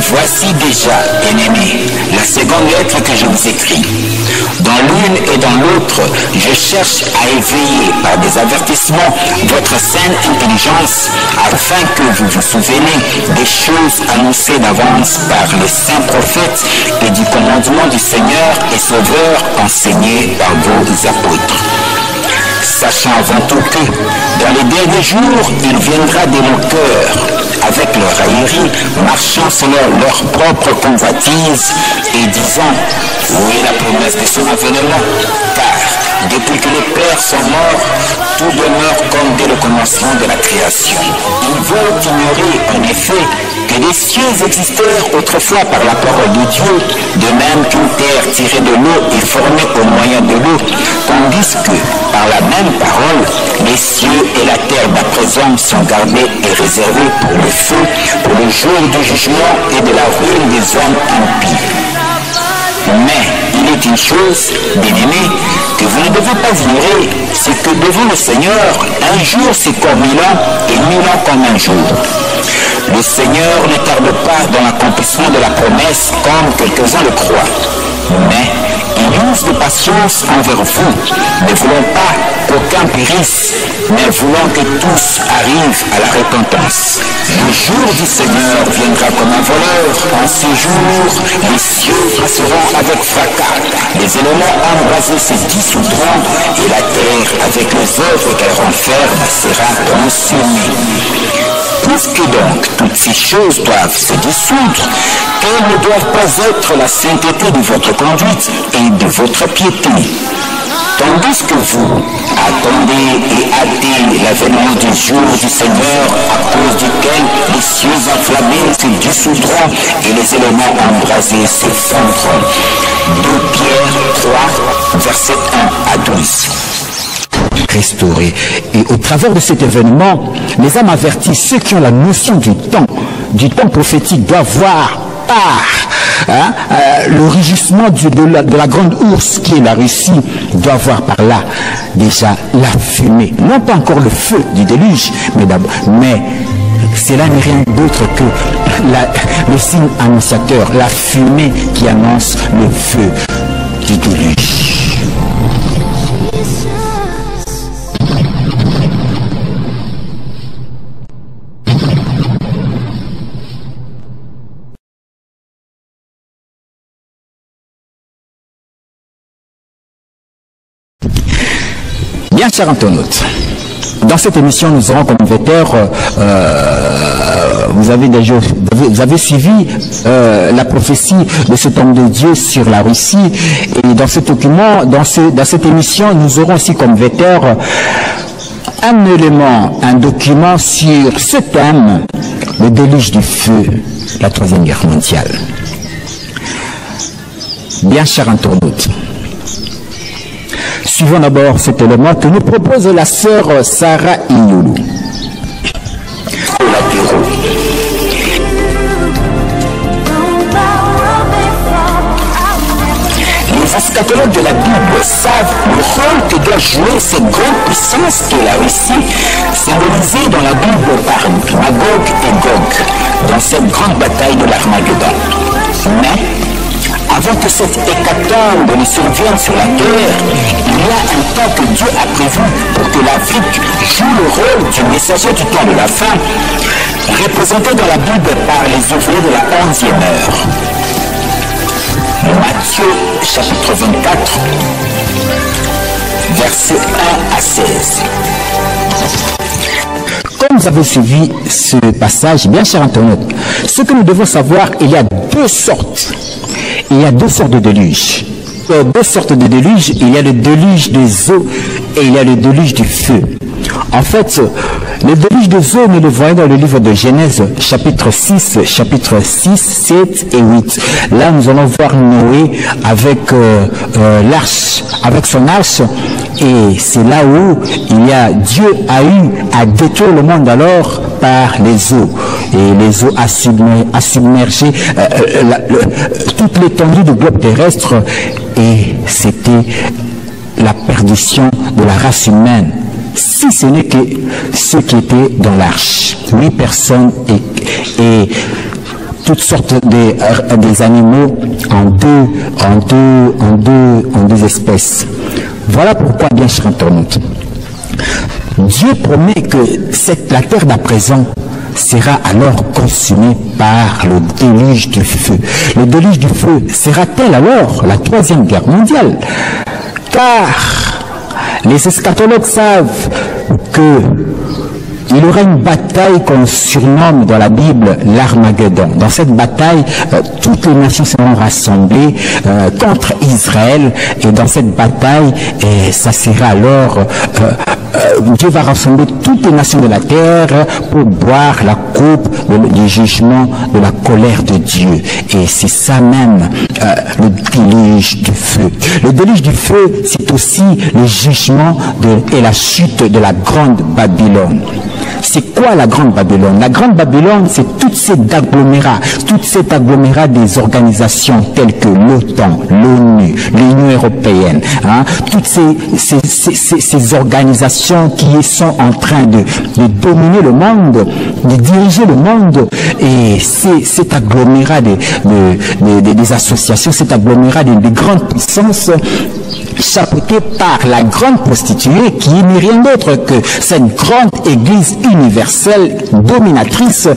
Voici déjà, bien-aimés, la seconde lettre que je vous écris. Dans l'une et dans l'autre, je cherche à éveiller par des avertissements votre saine intelligence afin que vous vous souveniez des choses annoncées d'avance par les saints prophètes et du commandement du Seigneur et Sauveur enseigné par vos apôtres. Sachant avant tout que, dans les derniers jours, il viendra de nos cœurs, avec leur raillerie, marchant selon leur propre convoitise et disant « Où est la promesse de son avènement ?» Car, depuis que les pères sont morts, tout demeure comme dès le commencement de la création. Ils vont ignorer, en effet, que les cieux existèrent autrefois par la parole de Dieu, de même qu'une terre tirée de l'eau est formée au moyen de l'eau, tandis que, par la même parole, les cieux et la terre d'à présent sont gardés et réservés pour le feu, pour le jour du jugement et de la ruine des hommes impies. Mais il est une chose, bien-aimés, que vous ne devez pas ignorer, c'est que devant le Seigneur, un jour c'est comme 1000 ans et 1000 ans comme un jour. Le Seigneur ne tarde pas dans l'accomplissement de la promesse comme quelques-uns le croient. Mais il use de patience envers vous, ne voulant pas qu'aucun périsse, mais voulant que tous arrivent à la repentance. Le jour du Seigneur viendra comme un voleur. En ce jour, les cieux passeront avec fracas, les éléments embrasés se dissoudront, et la terre, avec les œuvres qu'elle renferme, sera consumée. Puisque donc toutes ces choses doivent se dissoudre, quelles ne doivent pas être la sainteté de votre conduite et de votre piété. Tandis que vous attendez et hâtez l'avènement du jour du Seigneur, à cause duquel les cieux enflammés se dissoudront et les éléments embrasés s'effondreront. 2 Pierre 3, versets 1 à 12. Restauré. Et au travers de cet événement, les âmes averties, ceux qui ont la notion du temps prophétique, doivent voir le rugissement de la grande ours qui est la Russie, doit voir par là déjà la fumée. Non pas encore le feu du déluge, mais cela n'est rien d'autre que le signe annonciateur, la fumée qui annonce le feu du déluge. Bien, chers internautes, dans cette émission, nous aurons comme invitaire, vous avez suivi la prophétie de cet homme de Dieu sur la Russie, et dans ce document, dans cette émission, nous aurons aussi comme invitaire un élément, un document sur ce thème, le déluge du feu, la Troisième Guerre mondiale. Bien, chers internautes, suivons d'abord cet élément que nous propose la sœur Sarah Inyulu. Les eschatologues de la Bible savent le rôle que doit jouer cette grande puissance qu'est la Russie, symbolisée dans la Bible par Magog et Gog, dans cette grande bataille de l'Armageddon. Mais avant que cette hécatombe ne survienne sur la terre, il y a un temps que Dieu a prévu pour que l'Afrique joue le rôle du messager du temps de la fin, représenté dans la Bible par les ouvriers de la 11e heure. Matthieu chapitre 24, versets 1 à 16. Comme vous avez suivi ce passage, bien cher internaute, ce que nous devons savoir, il y a deux sortes de déluge. deux sortes de déluges. Il y a le déluge des eaux et il y a le déluge du feu. En fait, le déluge des eaux, nous le voyons dans le livre de Genèse, chapitre 6, 7 et 8. Là, nous allons voir Noé avec l'arche, avec son arche, et c'est là où Dieu a eu à détruire le monde alors par les eaux. Et les eaux a submergé toute l'étendue du globe terrestre, et c'était la perdition de la race humaine. Si ce n'est que ceux qui étaient dans l'arche, 8 personnes et toutes sortes des animaux en deux espèces. Voilà pourquoi, bien cher internaute, Dieu promet que la terre d'à présent sera alors consumée par le déluge du feu. Le déluge du feu sera-t-elle alors la 3e guerre mondiale? Car les eschatologues savent qu'il y aura une bataille qu'on surnomme dans la Bible l'Armageddon. Dans cette bataille, toutes les nations seront rassemblées contre Israël, et dans cette bataille, ça sera alors Dieu va rassembler toutes les nations de la terre pour boire la coupe du jugement de la colère de Dieu. Et c'est ça même le déluge du feu. Le déluge du feu, c'est aussi le jugement et la chute de la grande Babylone. C'est quoi la Grande Babylone? La Grande Babylone, c'est tout cet agglomérat des organisations telles que l'OTAN, l'ONU, l'Union européenne, toutes ces organisations qui sont en train de dominer le monde, de diriger le monde, et c'est cet agglomérat des associations, cet agglomérat des grandes puissances, chapeauté par la grande prostituée qui n'est rien d'autre que cette grande église universelle dominatrice.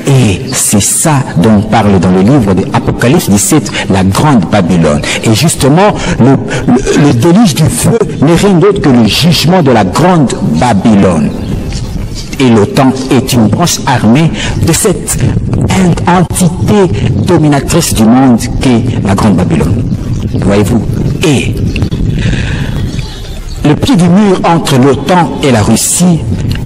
Et c'est ça dont on parle dans le livre de Apocalypse 17, la grande Babylone. Et justement, le déluge du feu n'est rien d'autre que le jugement de la grande Babylone. Et l'OTAN est une branche armée de cette entité dominatrice du monde qu'est la grande Babylone. Voyez-vous? Et le pied du mur entre l'OTAN et la Russie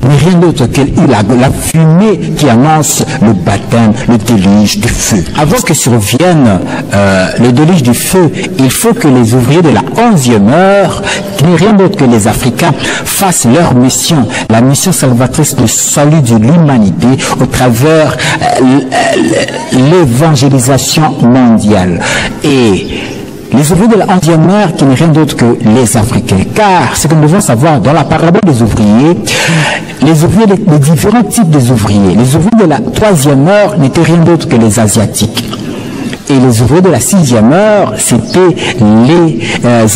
n'est rien d'autre que la fumée qui annonce le baptême, le déluge du feu. Avant que survienne le déluge du feu, il faut que les ouvriers de la 11e heure, qui n'est rien d'autre que les Africains, fassent leur mission, la mission salvatrice du salut de l'humanité au travers l'évangélisation mondiale. Et les ouvriers de la 11e heure qui n'est rien d'autre que les Africains. Car ce que nous devons savoir dans la parabole des ouvriers, les différents types des ouvriers. Les ouvriers de la 3e heure n'étaient rien d'autre que les Asiatiques. Et les ouvriers de la 6e heure, c'était les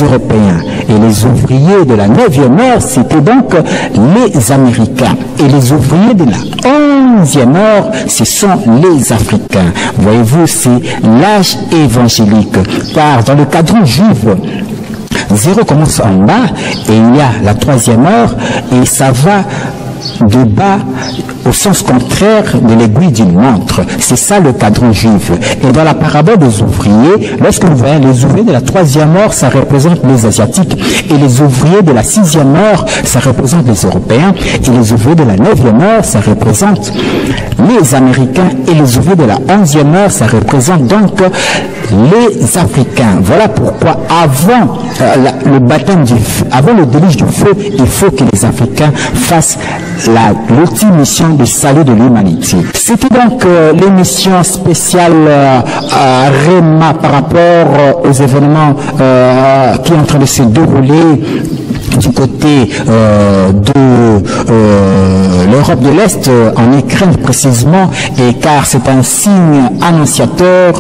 Européens. Et les ouvriers de la 9e heure, c'était donc les Américains. Et les ouvriers de la 11e heure, ce sont les Africains. Voyez-vous, c'est l'âge évangélique. Car dans le cadran juif, 0 commence en bas et il y a la 3e heure et ça va de bas au sens contraire de l'aiguille d'une montre. C'est ça le cadran juif. Et dans la parabole des ouvriers, lorsque vous voyez les ouvriers de la 3e heure, ça représente les Asiatiques, et les ouvriers de la 6e heure, ça représente les Européens, et les ouvriers de la 9e heure, ça représente les Américains, et les ouvriers de la 11e heure, ça représente donc les Africains. Voilà pourquoi avant le baptême du feu, avant le déluge du feu, il faut que les Africains fassent l'ultime mission du salut de l'humanité. C'était donc l'émission spéciale à Réma par rapport aux événements qui sont en train de se dérouler du côté de l'Europe de l'Est, en Ukraine précisément, et car c'est un signe annonciateur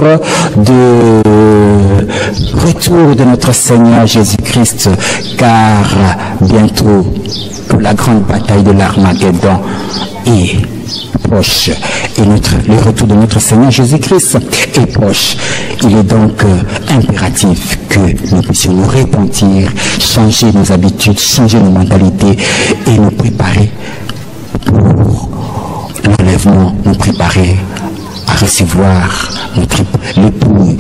de retour de notre Seigneur Jésus-Christ, car bientôt la grande bataille de l'Armageddon est proche, et le retour de notre Seigneur Jésus-Christ est proche. Il est donc impératif que nous puissions nous repentir, changer nos habitudes, changer nos mentalités et nous préparer pour l'enlèvement, nous préparer à recevoir l'époux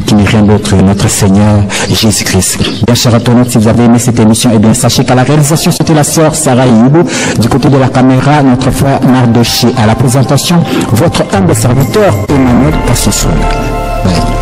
qui n'est rien d'autre que notre Seigneur Jésus-Christ. Bien chers internautes, si vous avez aimé cette émission, eh bien sachez qu'à la réalisation c'était la sœur Sarah Youbou, du côté de la caméra notre frère Mardoché, à la présentation votre humble serviteur Emmanuel Kassousoula.